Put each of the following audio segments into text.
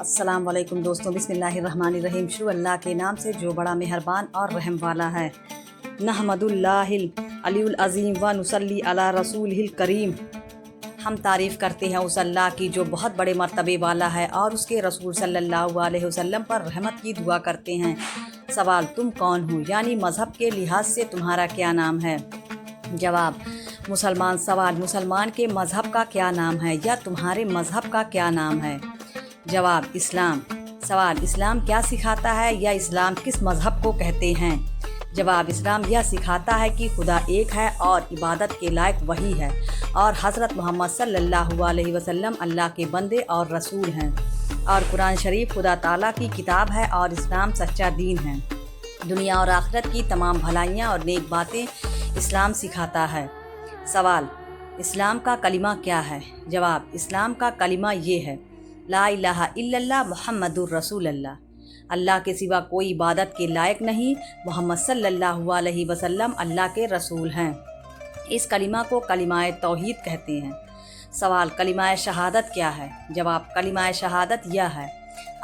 अस्सलाम वालेकुम दोस्तों, बिस्मिल्लाहिर्रहमानिर्रहीम। शुरू अल्लाह के नाम से जो बड़ा मेहरबान और रहम वाला है। नहमदुल्लाहिल अलीउल अज़ीम व नुसल्ली अला रसूलिहिल करीम। हम तारीफ़ करते हैं उस अल्लाह की जो बहुत बड़े मर्तबे वाला है और उसके रसूल सल्लल्लाहु अलैहि वसल्लम पर रहमत की दुआ करते हैं। सवाल, तुम कौन हो, यानी मज़हब के लिहाज से तुम्हारा क्या नाम है? जवाब, मुसलमान। सवाल, मुसलमान के मज़हब का क्या नाम है या तुम्हारे मज़हब का क्या नाम है? जवाब, इस्लाम। सवाल, इस्लाम क्या सिखाता है या इस्लाम किस मज़हब को कहते हैं? जवाब, इस्लाम यह सिखाता है कि खुदा एक है और इबादत के लायक वही है और हज़रत मोहम्मद सल्लल्लाहु अलैहि वसल्लम अल्लाह के बंदे और रसूल हैं और कुरान शरीफ खुदा ताला की किताब है और इस्लाम सच्चा दीन है। दुनिया और आखिरत की तमाम भलाइयाँ और नेक बातें इस्लाम सिखाता है। सवाल, इस्लाम का कलिमा क्या है? जवाब, इस्लाम का कलिमा ये है, ला इलाहा इल्लल्लाह मुहम्मदुर रसूलुल्लाह। अल्लाह के सिवा कोई इबादत के लायक नहीं, मोहम्मद सल्लल्लाहु अलैहि वसल्लम अल्लाह के रसूल हैं। इस कलिमा को कलिमाए तौहीद कहते हैं। सवाल, कलिमाए शहादत क्या है? जवाब, कलिमाए शहादत यह है,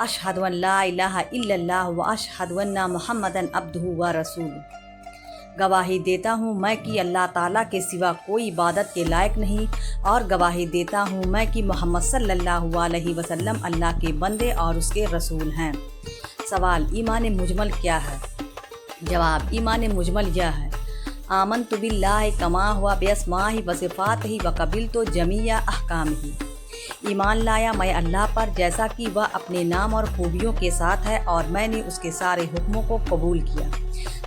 अशहदु अन ला इलाहा इल्लल्लाह व अशहदु अन्ना मुहम्मदन अब्दुहु व रसूलुहु। गवाही देता हूँ मैं कि अल्लाह ताला के सिवा कोई इबादत के लायक नहीं और गवाही देता हूँ मैं कि मोहम्मद सल्लल्लाहु अलैहि वसल्लम अल्लाह के बंदे और उसके रसूल हैं। सवाल, ईमान मुजमल क्या है? जवाब, ईमान मुजमल यह है, आमनतु बिल्लाहि कमा हुआ बिअस्माहि व सिफ़ातिहि व क़बिलतु जमीअ अहकामिहि। ईमान लाया मैं अल्लाह पर जैसा कि वह अपने नाम और खूबियों के साथ है और मैंने उसके सारे हुक्मों को कबूल किया।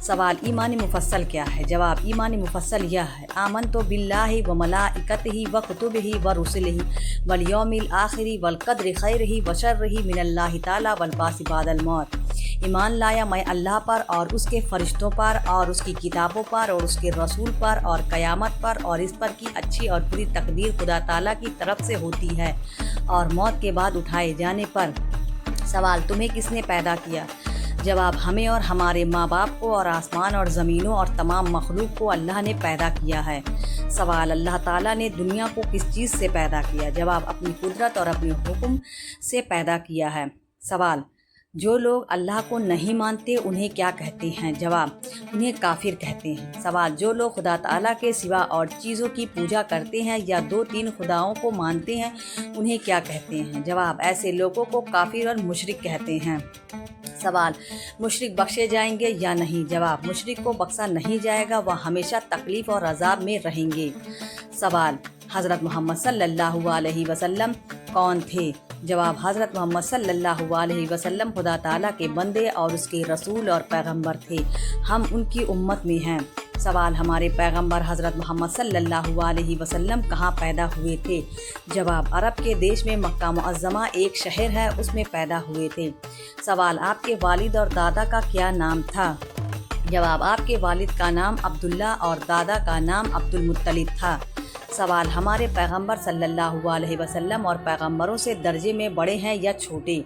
सवाल, ईमान मुफस्सल क्या है? जवाब, ईमान मुफस्सल यह है, आमनतु बिल्लाहि व मलाइकतिहि व कुतुबिहि व रुसुलिहि वल यौमिल आखिरि वल क़द्रि खैरिहि व शर्रिहि मिनल्लाहि ताला वल बासी बादल मौत। ईमान लाया मैं अल्लाह पर और उसके फरिश्तों पर और उसकी किताबों पर और उसके रसूल पर और क़यामत पर और इस पर कि अच्छी और बुरी तकदीर खुदा ताला की तरफ से होती है और मौत के बाद उठाए जाने पर। सवाल, तुम्हें किसने पैदा किया? जवाब, हमें और हमारे माँ बाप को और आसमान और ज़मीनों और तमाम मखलूक को अल्लाह ने पैदा किया है। सवाल, अल्लाह ताला ने दुनिया को किस चीज़ से पैदा किया? जवाब, अपनी कुदरत और अपने हुक्म से पैदा किया है। सवाल, जो लोग अल्लाह को नहीं मानते उन्हें क्या कहते हैं? जवाब, उन्हें काफिर कहते हैं। सवाल, जो लोग खुदा ताला के सिवा और चीज़ों की पूजा करते हैं या 2-3 खुदाओं को मानते हैं उन्हें क्या कहते हैं? जवाब, ऐसे लोगों को काफिर और मुशरिक कहते हैं। सवाल, मुशरिक बख्शे जाएंगे या नहीं? जवाब, मुशरिक को बख्शा नहीं जाएगा, वह हमेशा तकलीफ़ और अजाब में रहेंगे। सवाल, हज़रत मोहम्मद सल्लल्लाहु अलैहि वसल्लम कौन थे? जवाब, हज़रत मोहम्मद सल्लल्लाहु अलैहि वसल्लम खुदा ताला के बंदे और उसके रसूल और पैगंबर थे। हम उनकी उम्मत में हैं। सवाल, हमारे पैगंबर हज़रत मोहम्मद सल्लल्लाहु अलैहि वसल्लम कहाँ पैदा हुए थे? जवाब, अरब के देश में मक्का मुअज़्ज़मा एक शहर है, उसमें पैदा हुए थे। सवाल, आपके वालिद और दादा का क्या नाम था? जवाब, आपके वालिद का नाम अब्दुल्ला और दादा का नाम अब्दुल मुत्तलिब था। सवाल, हमारे पैगंबर सल्लल्लाहु अलैहि वसल्लम और पैगंबरों से दर्जे में बड़े हैं या छोटे?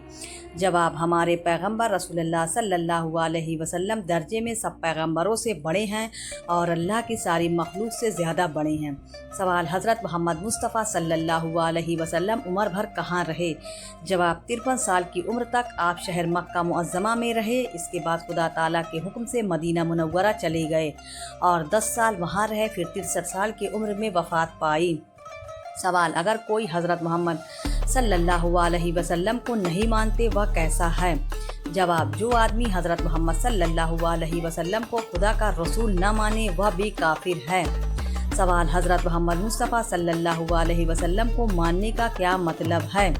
जवाब, हमारे पैगंबर रसूलुल्लाह सल्लल्लाहु अलैहि वसल्लम दर्जे में सब पैगंबरों से बड़े हैं और अल्लाह की सारी मखलूक से ज़्यादा बड़े हैं। सवाल, हज़रत मोहम्मद मुस्तफ़ा सल्लल्लाहु अलैहि वसल्लम उम्र भर कहाँ रहे? जवाब, 53 साल की उम्र तक आप शहर मक्का मुअज़्ज़मा में रहे। इसके बाद खुदा ताला के हुक्म से मदीना मुनव्वरा चले गए और 10 साल वहाँ रहे, फिर 63 साल की उम्र में वफ़ात पाई। सवाल, अगर कोई हज़रत मोहम्मद सल्लल्लाहु अलैहि वसल्लम को नहीं मानते वह कैसा है? जवाब, जो आदमी हज़रत मोहम्मद सल्लल्लाहु अलैहि वसल्लम को खुदा का रसूल न माने वह भी काफिर है। सवाल, हज़रत मोहम्मद मुस्तफ़ा सल्लल्लाहु अलैहि वसल्लम को मानने का क्या मतलब है?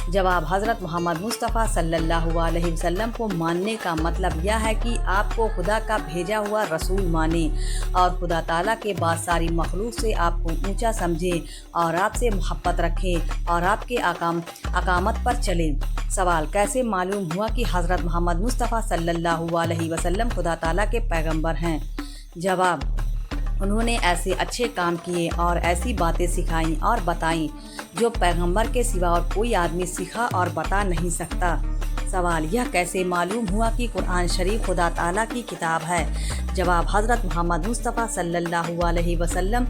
जवाब, हज़रत मोहम्मद मुस्तफ़ा सल्लल्लाहु अलैहि वसल्लम को मानने का मतलब यह है कि आपको खुदा का भेजा हुआ रसूल माने और खुदा ताला के बाद सारी मखलूक से आपको ऊंचा समझें और आपसे मोहब्बत रखें और आपके अकामत पर चलें। सवाल, कैसे मालूम हुआ कि हज़रत मोहम्मद मुस्तफ़ा सल्लल्लाहु अलैहि वसल्लम खुदा ताला के पैगंबर हैं? जवाब, उन्होंने ऐसे अच्छे काम किए और ऐसी बातें सिखाईं और बताईं जो पैगंबर के सिवा और कोई आदमी सिखा और बता नहीं सकता। सवाल, यह कैसे मालूम हुआ कि कुरान शरीफ खुदा ताला की किताब है? जवाब, हज़रत मोहम्मद मुस्तफ़ा सल्लल्लाहु अलैहि वसल्लम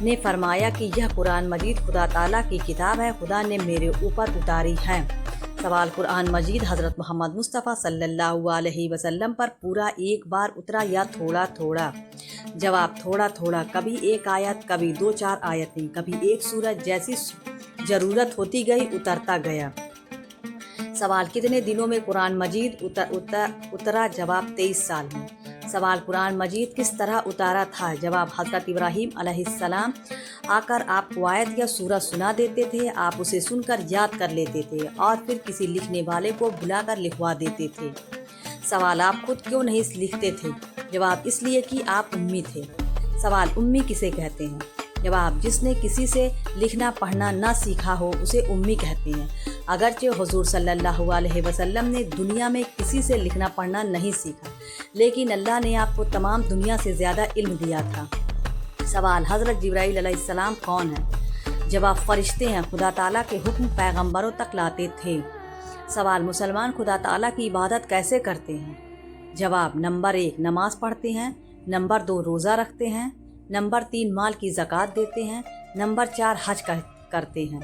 ने फरमाया कि यह कुरान मजीद खुदा ताला की किताब है, खुदा ने मेरे ऊपर उतारी है। सवाल कुरान मजीद हज़रत मोहम्मद मुस्तफ़ा सल्लल्लाहु अलैहि वसल्लम पर पूरा एक बार उतरा या थोड़ा थोड़ा? जवाब थोड़ा थोड़ा, कभी एक आयत, कभी 2-4 आयतें, कभी एक सूरत, जैसी ज़रूरत होती गई उतरता गया। सवाल कितने दिनों में कुरान मजीद उतरा? जवाब 23 साल में। सवाल कुरान मजीद किस तरह उतारा था? जवाब हज़रत इब्राहीम अलैहिस्सलाम आकर आपको आयत या सूरत सुना देते थे, आप उसे सुनकर याद कर लेते थे और फिर किसी लिखने वाले को बुलाकर लिखवा देते थे। सवाल आप खुद क्यों नहीं लिखते थे? जवाब इसलिए कि आप उम्मी थे। सवाल उम्मी किसे कहते हैं? जवाब जिसने किसी से लिखना पढ़ना ना सीखा हो उसे उम्मी कहते हैं। अगरचे हुजूर सल्लल्लाहु अलैहि वसल्लम ने दुनिया में किसी से लिखना पढ़ना नहीं सीखा, लेकिन अल्लाह ने आपको तमाम दुनिया से ज़्यादा इल्म दिया था। सवाल हज़रत जिब्राईल अलैहिस्सलाम कौन है? जवाब फरिश्ते हैं, खुदा ताला के हुक्म पैगंबरों तक लाते थे। सवाल मुसलमान खुदा ताला की इबादत कैसे करते हैं? जवाब नंबर 1 नमाज़ पढ़ते हैं, नंबर 2 रोज़ा रखते हैं, नंबर 3 माल की ज़कात देते हैं, नंबर 4 हज करते हैं।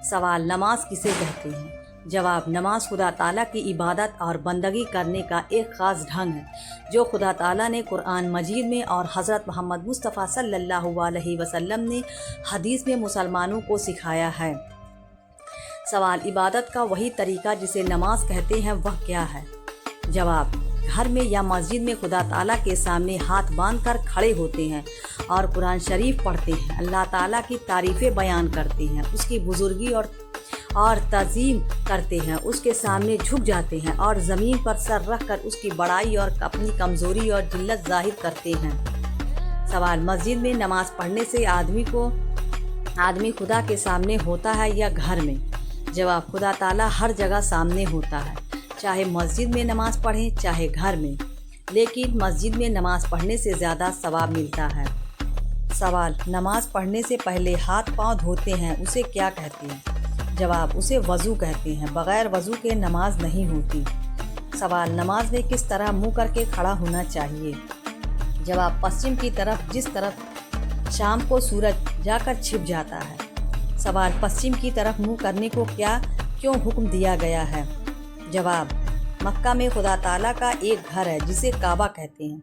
सवाल नमाज किसे कहते हैं? जवाब नमाज खुदा ताला की इबादत और बंदगी करने का एक ख़ास ढंग है जो खुदा ताला ने कुरान मजीद में और हज़रत मोहम्मद मुस्तफ़ा सल्लल्लाहु अलैहि वसल्लम ने हदीस में मुसलमानों को सिखाया है। सवाल इबादत का वही तरीका जिसे नमाज कहते हैं वह क्या है? जवाब घर में या मस्जिद में खुदा ताला के सामने हाथ बांध कर खड़े होते हैं और कुरान शरीफ पढ़ते हैं, अल्लाह ताला की तारीफ़ें बयान करते हैं, उसकी बुज़ुर्गी और तज़ीम करते हैं, उसके सामने झुक जाते हैं और ज़मीन पर सर रख कर उसकी बड़ाई और अपनी कमज़ोरी और जिल्लत ज़ाहिर करते हैं। सवाल मस्जिद में नमाज़ पढ़ने से आदमी खुदा के सामने होता है या घर में? जवाब खुदा ताला हर जगह सामने होता है, चाहे मस्जिद में नमाज़ पढ़ें चाहे घर में, लेकिन मस्जिद में नमाज़ पढ़ने से ज़्यादा सवाब मिलता है। सवाल नमाज़ पढ़ने से पहले हाथ पांव धोते हैं उसे क्या कहते हैं? जवाब उसे वज़ू कहते हैं, बग़ैर वज़ू के नमाज नहीं होती। सवाल नमाज में किस तरह मुँह करके खड़ा होना चाहिए? जवाब पश्चिम की तरफ, जिस तरफ शाम को सूरज जाकर छिप जाता है। सवाल पश्चिम की तरफ मुँह करने को क्यों हुक्म दिया गया है? जवाब मक्का में खुदा ताला का एक घर है जिसे काबा कहते हैं,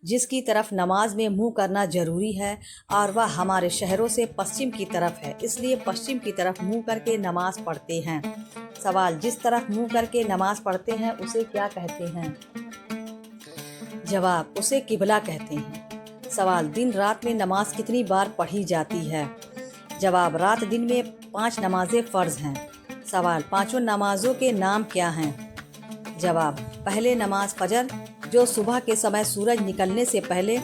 जिसकी तरफ नमाज में मुँह करना ज़रूरी है और वह हमारे शहरों से पश्चिम की तरफ है, इसलिए पश्चिम की तरफ मुँह करके नमाज पढ़ते हैं। सवाल जिस तरफ मुँह करके नमाज पढ़ते हैं उसे क्या कहते हैं? जवाब उसे किबला कहते हैं। सवाल दिन रात में नमाज कितनी बार पढ़ी जाती है? जवाब रात दिन में 5 नमाजें फ़र्ज़ हैं। सवाल 5 नमाज़ों के नाम क्या हैं? जवाब पहले नमाज फजर जो सुबह के समय सूरज निकलने से पहले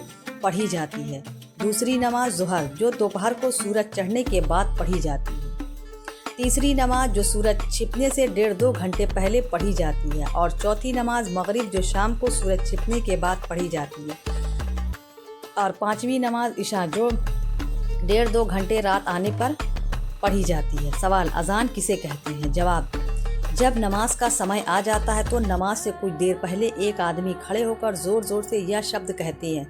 पढ़ी जाती है, दूसरी नमाज ज़ुहर जो दोपहर को सूरज चढ़ने के बाद पढ़ी जाती है, तीसरी नमाज जो सूरज छिपने से 1.5-2 घंटे पहले पढ़ी जाती है और चौथी नमाज मगरिब जो शाम को सूरज छिपने के बाद पढ़ी जाती है और 5वीं नमाज इशा जो 1.5-2 घंटे रात आने पर पढ़ी जाती है। सवाल अज़ान किसे कहते हैं? जवाब जब नमाज का समय आ जाता है तो नमाज से कुछ देर पहले एक आदमी खड़े होकर ज़ोर ज़ोर से यह शब्द कहते हैं,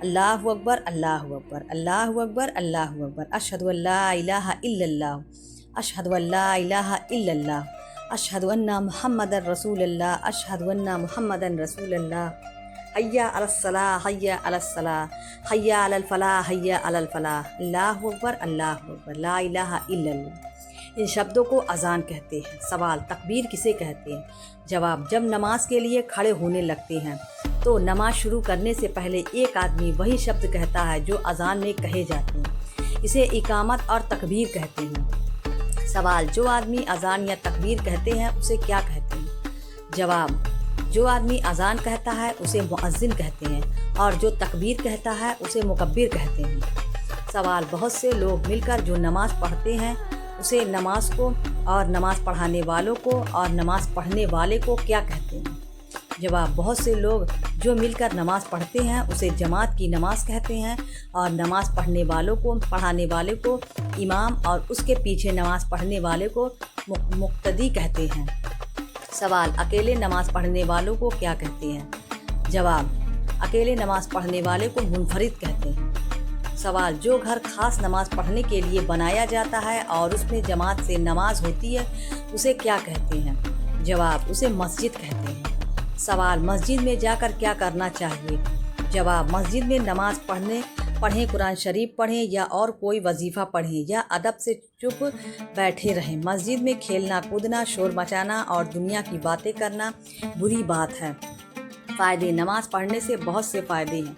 अल्लाहु अकबर अल्लाहु अकबर अल्लाहु अकबर अल्लाहु अकबर, अशहदु अल्ला इलाहा इल्लल्लाह, अशहदु अल्ला इलाहा इल्लल्लाह, अशहदु अन्ना मुहम्मदन रसूलुल्लाह, अशहदु अन्ना मुहम्मदन रसूलुल्लाह, हय्या अलस्सलाह हय्या अलस्सलाह हय्या अलल फलाह हय्या अलल फलाह, अल्लाहु अकबर ला इलाहा इल्लल्लाह। इन शब्दों को अज़ान कहते हैं। सवाल तकबीर किसे कहते हैं? जवाब जब नमाज के लिए खड़े होने लगते हैं तो नमाज शुरू करने से पहले एक आदमी वही शब्द कहता है जो अज़ान में कहे जाते हैं, इसे इकामत और तकबीर कहते हैं। सवाल जो आदमी अज़ान या तकबीर कहते हैं उसे क्या कहते हैं? जवाब जो आदमी अज़ान कहता है उसे मुअज्जिन कहते हैं और जो तकबीर कहता है उसे मुकब्बिर कहते हैं। सवाल बहुत से लोग मिलकर जो नमाज़ पढ़ते हैं उसे नमाज को और नमाज़ पढ़ाने वालों को और नमाज़ पढ़ने वाले को क्या कहते हैं? जवाब बहुत से लोग जो मिलकर नमाज़ पढ़ते हैं उसे जमात की नमाज कहते हैं और नमाज़ पढ़ने वालों को पढ़ाने वाले को इमाम और उसके पीछे नमाज़ पढ़ने वाले को मुक्तदी कहते हैं। सवाल अकेले नमाज़ पढ़ने वालों को क्या कहते हैं? जवाब अकेले नमाज़ पढ़ने वाले को मुनफरिद कहते हैं। सवाल जो घर खास नमाज पढ़ने के लिए बनाया जाता है और उसमें जमात से नमाज होती है उसे क्या कहते हैं? जवाब, उसे मस्जिद कहते हैं। सवाल, मस्जिद में जाकर क्या करना चाहिए? जवाब, मस्जिद में नमाज पढ़ें, कुरान शरीफ पढ़ें या और कोई वजीफ़ा पढ़ें या अदब से चुप बैठे रहें। मस्जिद में खेलना कूदना, शोर मचाना और दुनिया की बातें करना बुरी बात है। फ़ायदे, नमाज पढ़ने से बहुत से फ़ायदे हैं।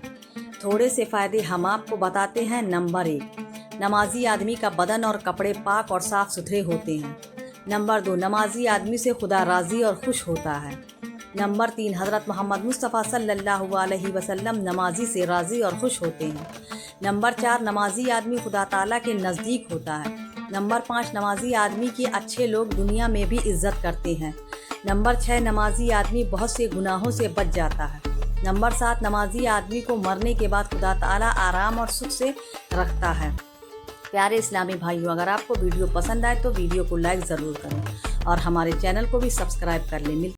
थोड़े से फ़ायदे हम आपको बताते हैं। नंबर 1, नमाजी आदमी का बदन और कपड़े पाक और साफ़ सुथरे होते हैं। नंबर 2, नमाजी आदमी से खुदा राज़ी और खुश होता है। नंबर 3, हज़रत मोहम्मद मुस्तफ़ा सल्लल्लाहु अलैहि वसल्लम नमाजी से राज़ी और खुश होते हैं। नंबर 4, नमाजी आदमी खुदा ताला के नज़दीक होता है। नंबर 5, नमाजी आदमी की अच्छे लोग दुनिया में भी इज़्ज़त करते हैं। नंबर 6, नमाजी आदमी बहुत से गुनाहों से बच जाता है। नंबर 7, नमाजी आदमी को मरने के बाद खुदा ताला आराम और सुख से रखता है। प्यारे इस्लामी भाइयों, अगर आपको वीडियो पसंद आए तो वीडियो को लाइक ज़रूर करें और हमारे चैनल को भी सब्सक्राइब कर लें।